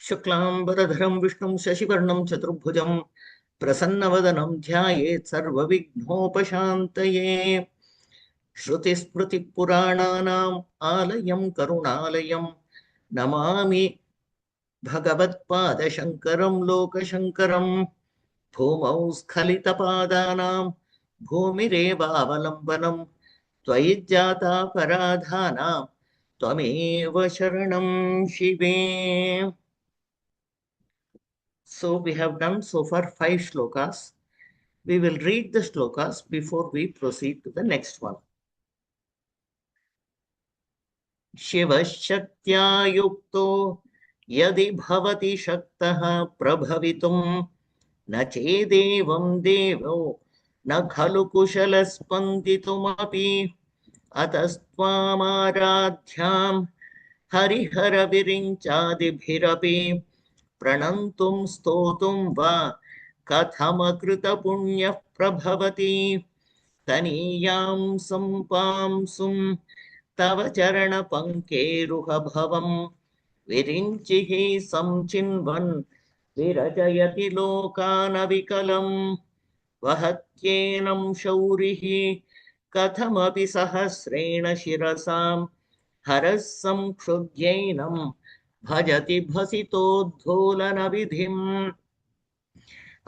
शुक्लांबरधरं विष्णुं शशिवर्णं चतुर्भुजं प्रसन्नवदनं ध्यायेत् सर्वविघ्नोपशान्तये। श्रुतिस्मृतिपुराणानाम् आलयं करुणालयं नमामि भगवत्पादशङ्करं लोकशङ्करं। भूमौ स्खलितपादानां भूमिरेवावलम्बनं त्वयि जातापराधानां त्वमेव शरणं शिवे। So we have done so far 5 shlokas. We will read the shlokas before we proceed to the next one. शिवशक्त्या युक्तो यदि भवति शक्तः प्रभवितुं न चेदेवं देवो न खलु कुशलस्पन्दितुमपि अतस्त्वामाराध्यां हरिहरविरिञ्चादिभिरपि प्रणन्तुं स्तोतुं वा कथमकृतपुण्यः प्रभवति तनीयां सम्पांसुं तव चरणपङ्केरुहभवं विरिञ्चिः संचिन्वन् विरजयति लोकानविकलं वहत्येनं शौरिः कथमपि सहस्रेण शिरसां हरः संक्षुद्यैनं भजति भसितोद्धोलनविधिम्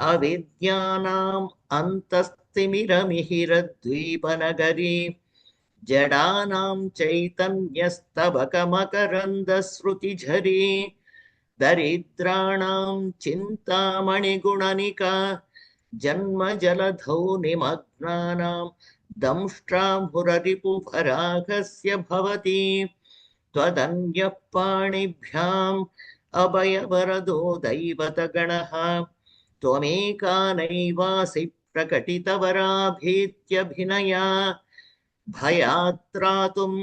अविद्यानाम् अन्तस्तिमिरमिहिरद्वीपनगरी जडानां चैतन्यस्तबकमकरन्दस्रुतिझरी दरिद्राणां चिन्तामणिगुणनिका जन्मजलधौ निमग्नानां दंष्ट्रामुररिपुपरागस्य भवति त्वदन्यः पाणिभ्याम् अभयवरदो दैवतगणः त्वमेकानैवासि प्रकटितवराभीत्यभिनया भयात्रातुं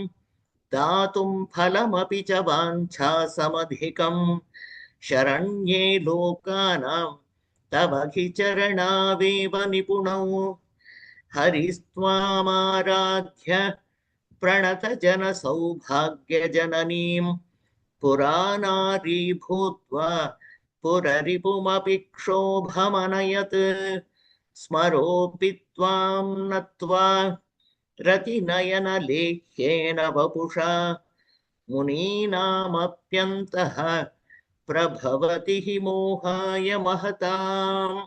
दातुं फलमपि च वाञ्छासमधिकं शरण्ये लोकानां तव हि चरणावेव निपुणौ हरिस्त्वामाराध्य प्रणतजनसौभाग्यजननीं पुरानारी भूत्वा पुररिपुमपि क्षोभमनयत् स्मरोऽपि त्वां नत्वा रतिनयनलेख्येन वपुषा मुनीनामप्यन्तः प्रभवति हि मोहाय महताम्.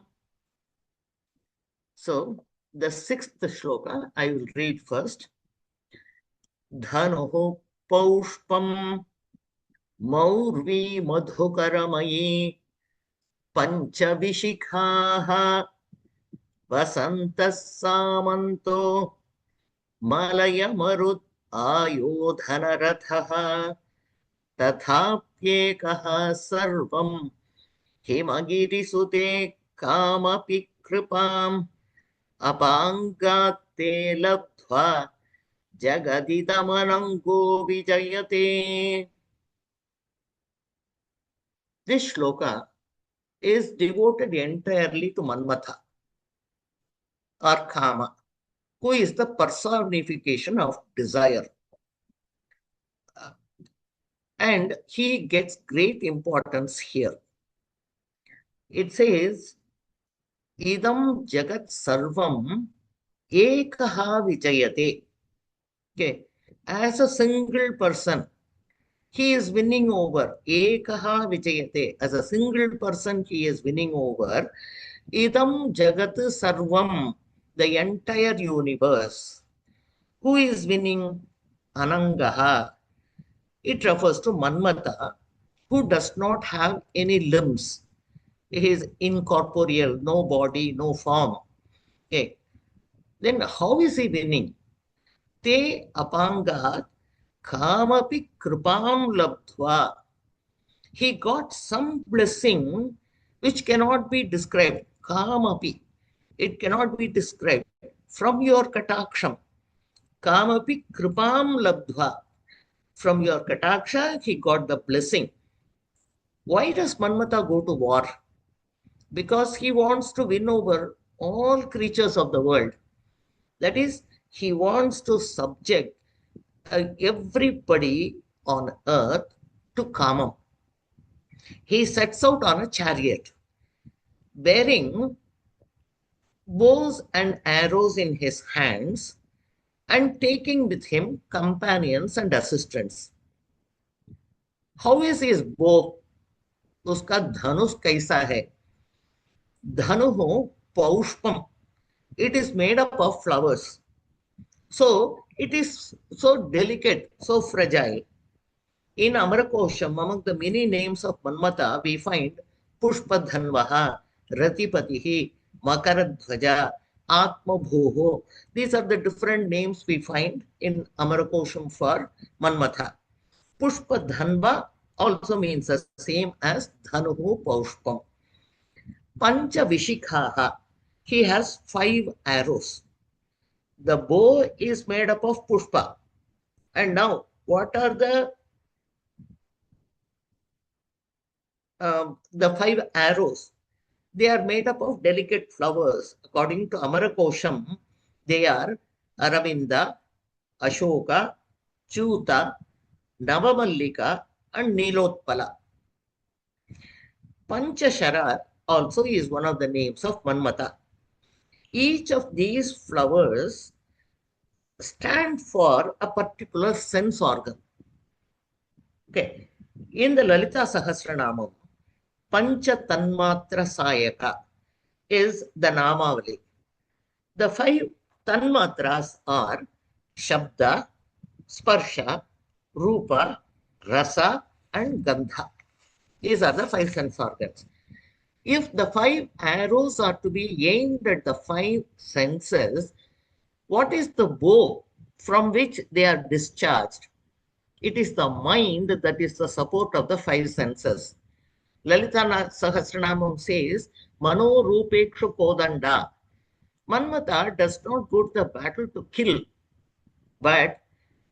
So the 6th shloka I will read first. धनुः पौष्पं मौर्वी मधुकरमयी पञ्चविशिखाः वसन्तः सामन्तो मलयमरुत् आयोधनरथः तथाप्येकः सर्वं हिमगिरिसुते कामपि कृपाम् अपाङ्गात्ते लब्ध्वा जगदिदमनङ्गो विजयते. This shloka is devoted entirely to Manmatha or Kama, who is the personification of desire. And he gets great importance here. It says, Idam Jagat Sarvam Ekaha Vijayate. Okay. As a single person, he is winning over. Ekaha Vijayate. As a single person, he is winning over. Idam Jagat Sarvam, the entire universe. Who is winning? Anangaha. It refers to Manmatha, who does not have any limbs. He is incorporeal, no body, no form. Okay. Then how is he winning? Te apangat kamapi kripam labdhva. He got some blessing which cannot be described. Kamapi. It cannot be described. From your kataksham. Kamapi kripam labdhva. From your kataksha, he got the blessing. Why does Manmatha go to war? Because he wants to win over all creatures of the world. That is, he wants to subject everybody on earth to Kamam. He sets out on a chariot, bearing bows and arrows in his hands, and taking with him companions and assistants. How is his bow? उसका धनुष कैसा है? धनु paushpam. It is made up of flowers. So it is so delicate, so fragile. In Amarakosham, among the many names of Manmata, we find Pushpadhanvaha, Ratipatihi, Makaradhvaja, Atmabhuho. These are the different names we find in Amarakosham for Manmatha. Pushpadhanva also means the same as Dhanuhu Paushpam. Pancha Vishikhaha. He has 5 arrows. The bow is made up of Pushpa. And now, what are the 5 arrows? They are made up of delicate flowers. According to Amarakosham, they are Aravinda, Ashoka, Chuta, Navamallika, and Nilotpala. Panchashara also is one of the names of Manmata. Each of these flowers stand for a particular sense organ. Okay. In the Lalita Sahasranamam, Pancha Tanmatra Sayaka is the Namavali. The 5 Tanmatras are Shabda, Sparsha, Rupa, Rasa, and Gandha. These are the 5 sense organs. If the 5 arrows are to be aimed at the 5 senses, what is the bow from which they are discharged? It is the mind that is the support of the 5 senses. Lalita Sahasranamam says, Mano Rupekshu Kodanda. Manmata does not go to the battle to kill, but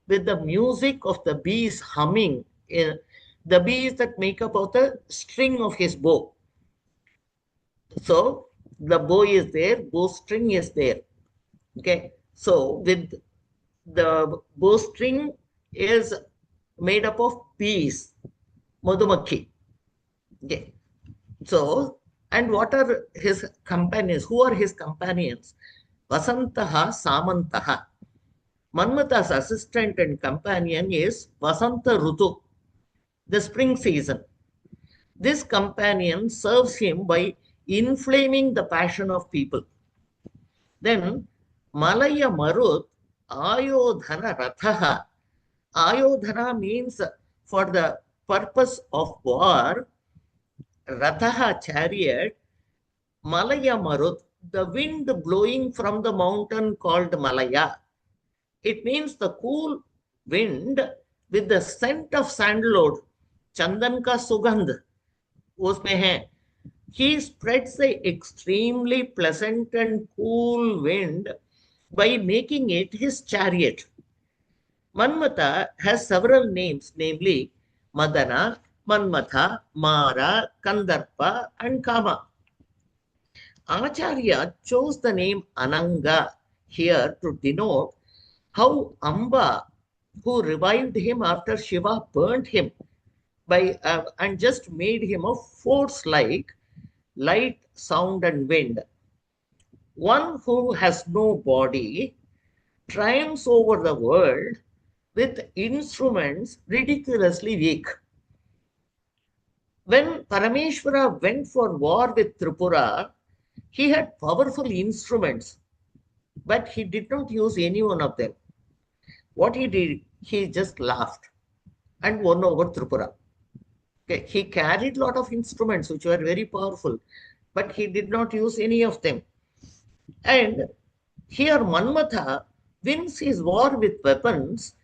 with the music of the bees humming, the bees that make up of the string of his bow. So the bow is there, bowstring is there. Okay. So with the bowstring is made up of bees, Madhumakhi. Okay. So, and what are his companions? Who are his companions? Vasantaha Samantaha. Manmata's assistant and companion is Vasanta Rutu, the spring season. This companion serves him by inflaming the passion of people. Then Malaya Marut Ayodhana Rathaha. Ayodhana means for the purpose of war. Rathaha chariot. Malaya Marut, the wind blowing from the mountain called Malaya. It means the cool wind with the scent of sandalwood. Chandan ka sugandh उसमें है. He spreads the extremely pleasant and cool wind by making it his chariot. Manmata has several names, namely Madana, Manmatha, Mara, Kandarpa, and Kama. Acharya chose the name Ananga here to denote how Amba, who revived him after Shiva burnt him by and just made him a force like light, sound, and wind. One who has no body triumphs over the world with instruments ridiculously weak. When Parameshwara went for war with Tripura, he had powerful instruments, but he did not use any one of them. What he did, he just laughed and won over Tripura. Okay. He carried a lot of instruments which were very powerful, but he did not use any of them. And here Manmatha wins his war with weapons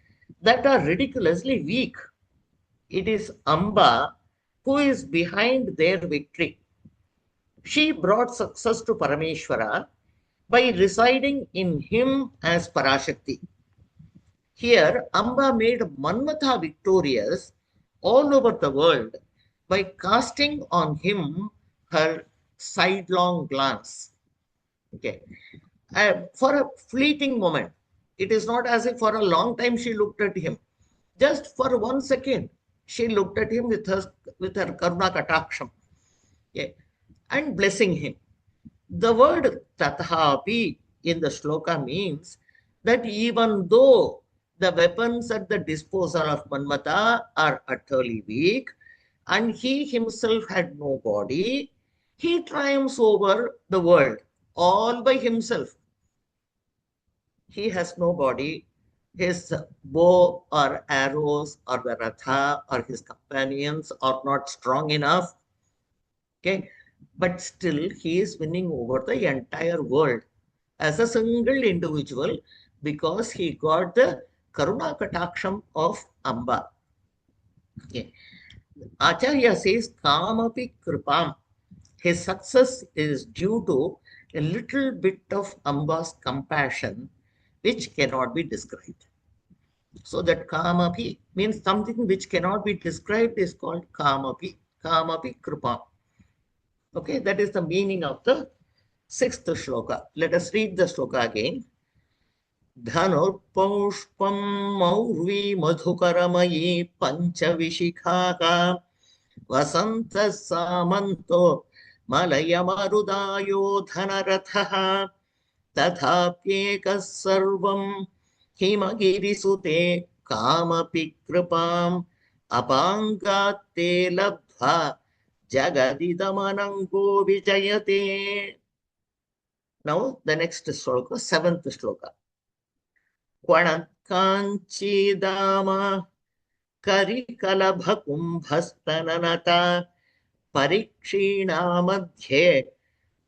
that are ridiculously weak. It is Amba who is behind their victory. She brought success to Parameshwara by residing in him as Parashakti. Here, Amba made Manmatha victorious all over the world by casting on him her sidelong glance. Okay. For a fleeting moment, it is not as if for a long time she looked at him. Just for 1 second, She looked at him with her Karuna Kataksham, okay, and blessing him. The word Tathapi in the shloka means that even though the weapons at the disposal of Manmata are utterly weak, and he himself had no body, he triumphs over the world all by himself. He has no body. His bow or arrows or the ratha or his companions are not strong enough. Okay, but still he is winning over the entire world as a single individual because he got the Karuna Kataksham of Amba. Okay. Acharya says Kamapi Kripam. His success is due to a little bit of Amba's compassion which cannot be described. So that Kamapi means something which cannot be described is called Kamapi. Kamapi Kripam. Okay, that is the meaning of the sixth shloka. Let us read the shloka again. धनुर्पौष्पं मौर्वी मधुकरमयी पञ्चविशिखाः वसन्तः सामन्तो मलयमरुदायो धनरथः तथाप्येकः सर्वं हिमगिरिसुते कामपि कृपाम् अपाङ्गात्ते लब्ध्वा जगदिदमनङ्गो विजयते. Now the next shloka, seventh shloka. क्वणत्काञ्चीदाम करिकलभकुम्भस्तननता परिक्षीणा मध्ये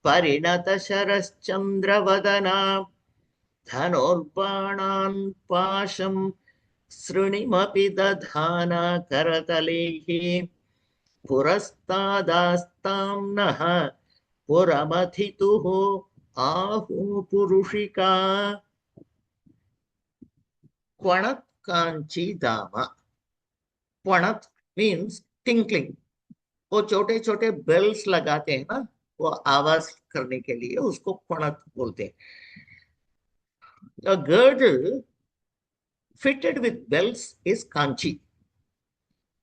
परिणतशरश्चन्द्रवदना धनुर्बाणान् पाशं सृणिमपि दधाना करतलेः पुरस्तादास्तां नः पुरमथितुः आहुः पुरुषिका. क्वणत कांची दामा. क्वणत means tinkling. वो छोटे छोटे बेल्स लगाते हैं ना, वो आवाज करने के लिए उसको क्वणत बोलते हैं. A girdle fitted with bells is kanchi.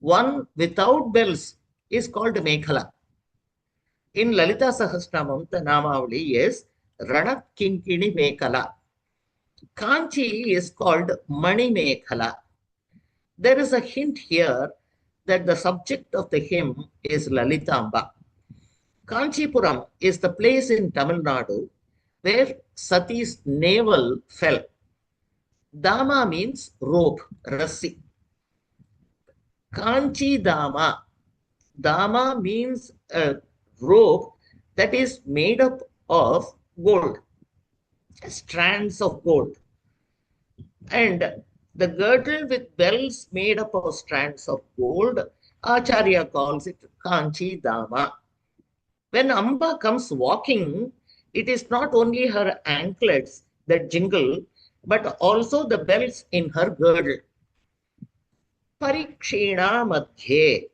One without bells is called mekhala. In Lalita Sahasranamam, the Namavali is Ranat Kinkini Mekhala. Kanchi is called Mani Mekhala. There is a hint here that the subject of the hymn is Lalitamba. Kanchipuram is the place in Tamil Nadu where Sati's navel fell. Dama means rope, rassi. Kanchi Dama. Dama means a rope that is made up of gold, strands of gold. And the girdle with bells made up of strands of gold, Acharya calls it Kanchi Dama. When Amba comes walking, it is not only her anklets that jingle, but also the bells in her girdle. Parikshina Madhye.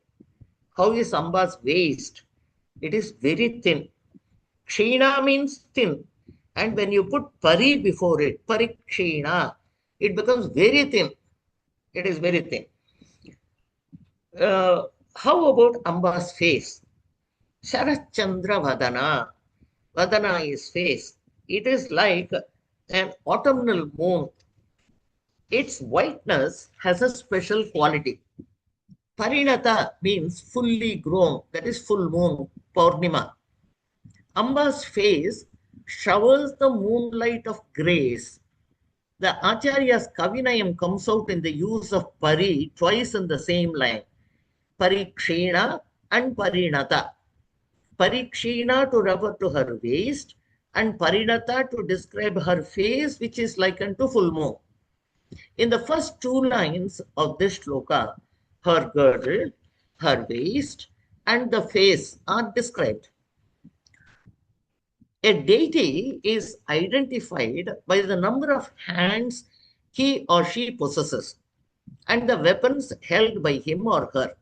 How is Amba's waist? It is very thin. Kshina means thin. And when you put pari before it, parikshina, it becomes very thin. It is very thin. How about Amba's face? Sharat Chandra Vadana. Vadana is face. It is like an autumnal moon. Its whiteness has a special quality. Parinata means fully grown, that is full moon, Purnima. Amba's face showers the moonlight of grace. The Acharya's Kavinayam comes out in the use of pari twice in the same line. Parikshina and Parinata. Parikshina to refer to her waist and Parinata to describe her face, which is likened to full moon. In the first two lines of this shloka, her girdle, her waist, and the face are described. A deity is identified by the number of hands he or she possesses and the weapons held by him or her.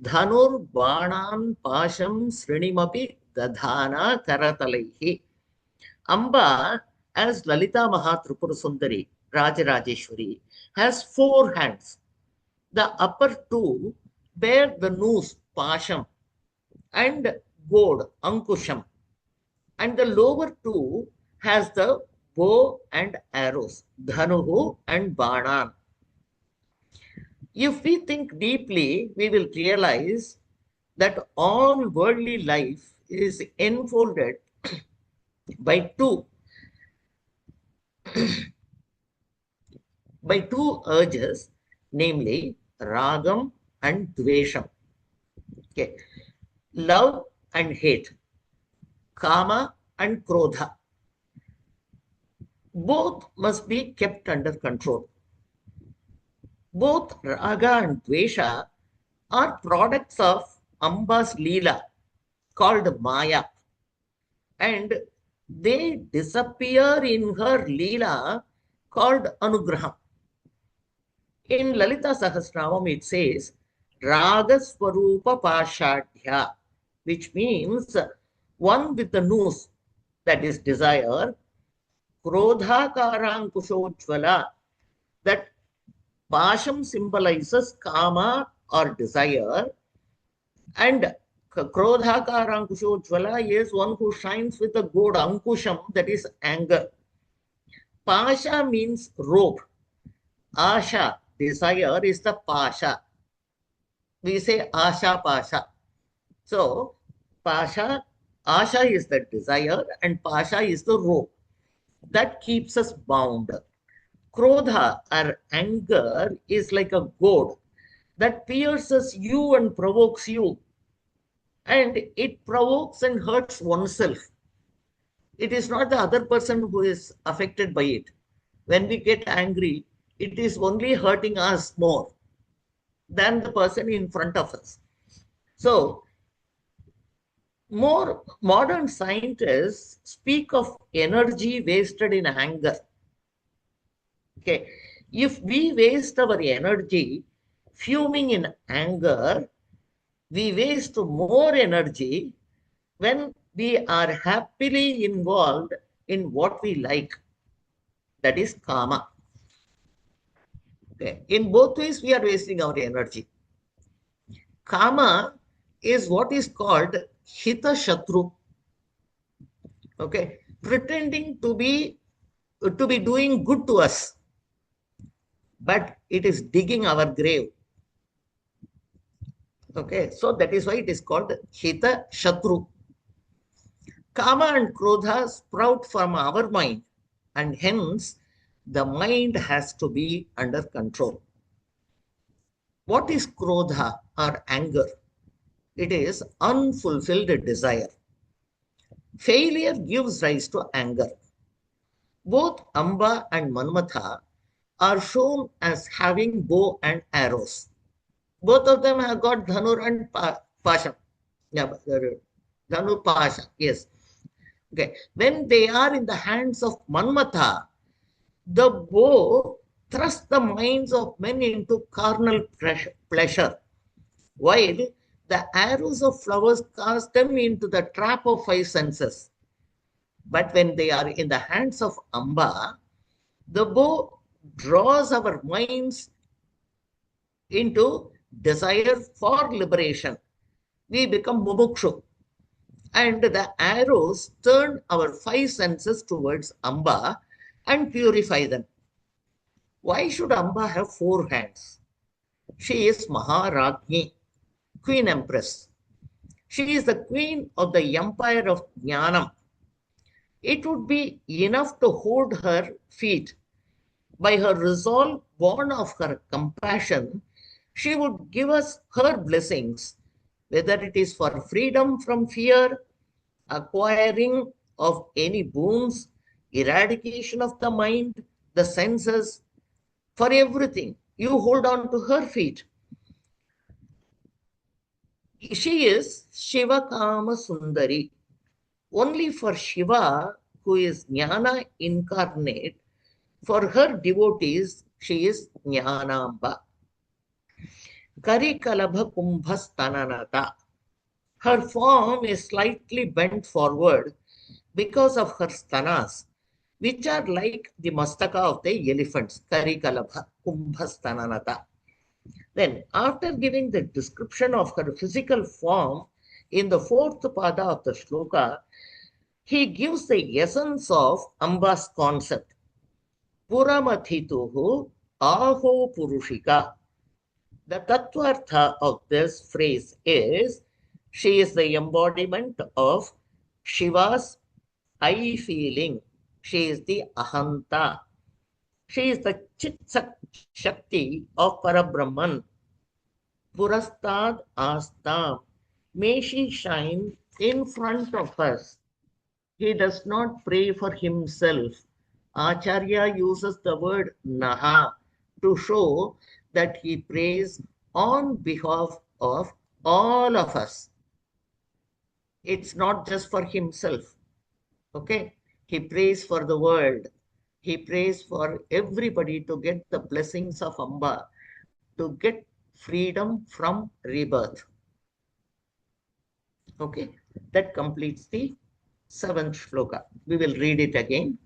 Dhanur Banan Pasham Srinimapi Dadhana Karatalaihi. Amba, as Lalita Mahatripura Sundari, Rajarajeshwari, has 4 hands. The upper two bear the noose, Pasham, and goad, Ankusham. And the lower two has the bow and arrows, Dhanuhu and Banan. If we think deeply, we will realize that all worldly life is enfolded by two urges, namely ragam and dvesham. Okay. Love and hate, kama and krodha. Both must be kept under control. Both raga and dvesha are products of Amba's Leela called Maya, and they disappear in her Leela called Anugraham. In Lalita Sahasranamam, it says Raga Swarupa Pashadhya, which means one with the noose, that is desire, Krodha Karankushojvala, that Pasham symbolizes kama or desire, and Krodhakara Ankushojvala is one who shines with a goad, Ankusham, that is anger. Pasha means rope. Asha, desire, is the Pasha. We say Asha Pasha. So, Pasha, Asha is the desire and Pasha is the rope that keeps us bound. Krodha or anger is like a goad that pierces you and provokes you. And it provokes and hurts oneself. It is not the other person who is affected by it. When we get angry, it is only hurting us more than the person in front of us. So, more modern scientists speak of energy wasted in anger. Okay, if we waste our energy fuming in anger, we waste more energy when we are happily involved in what we like. That is kama. Okay. In both ways, we are wasting our energy. Kama is what is called hita shatru. Okay, pretending to be doing good to us, but it is digging our grave. Okay, so that is why it is called hita shatru. Kama and krodha sprout from our mind, and hence the mind has to be under control. What is krodha or anger? It is unfulfilled desire. Failure gives rise to anger. Both Amba and Manmatha are shown as having bow and arrows. Both of them have got Dhanur and Pasha. Yeah, Dhanur Pasha, yes. Okay. When they are in the hands of Manmatha, the bow thrusts the minds of men into carnal pleasure, while the arrows of flowers cast them into the trap of five senses. But when they are in the hands of Amba, the bow draws our minds into desire for liberation. We become mumukshu. And the arrows turn our five senses towards Amba and purify them. Why should Amba have four hands? She is Maharajni, Queen Empress. She is the queen of the empire of Jnanam. It would be enough to hold her feet. By her resolve, born of her compassion, she would give us her blessings, whether it is for freedom from fear, acquiring of any boons, eradication of the mind, the senses, for everything. You hold on to her feet. She is Shiva Kama Sundari. Only for Shiva, who is Jnana incarnate, for her devotees, she is Jnanamba. Karikalabha Kumbhastananata. Her form is slightly bent forward because of her stanas, which are like the mastaka of the elephants. Karikalabha Kumbhastananata. Then, after giving the description of her physical form in the fourth pada of the shloka, he gives the essence of Amba's concept. Puramathituhu aho purushika. The tattvartha of this phrase is she is the embodiment of Shiva's I feeling. She is the ahanta. She is the chit shakti of Parabrahman. Purastad Astam. May she shine in front of us. He does not pray for himself. Acharya uses the word Naha to show that he prays on behalf of all of us. It's not just for himself. Okay? He prays for the world. He prays for everybody to get the blessings of Amba, to get freedom from rebirth. Okay, that completes the seventh shloka. We will read it again.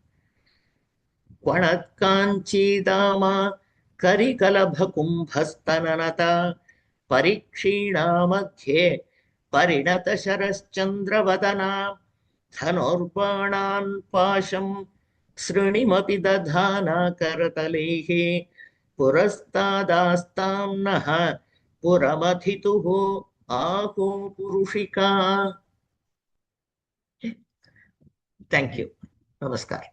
Kvanatkanchidama karikalabhakumbhastananata parikshina madhye parinata sharaschandravadana dhanurbanan pasham srinimapi dadhana karatalehe purastadastam naha puramadhituhu aho purushika. Thank you. Namaskar.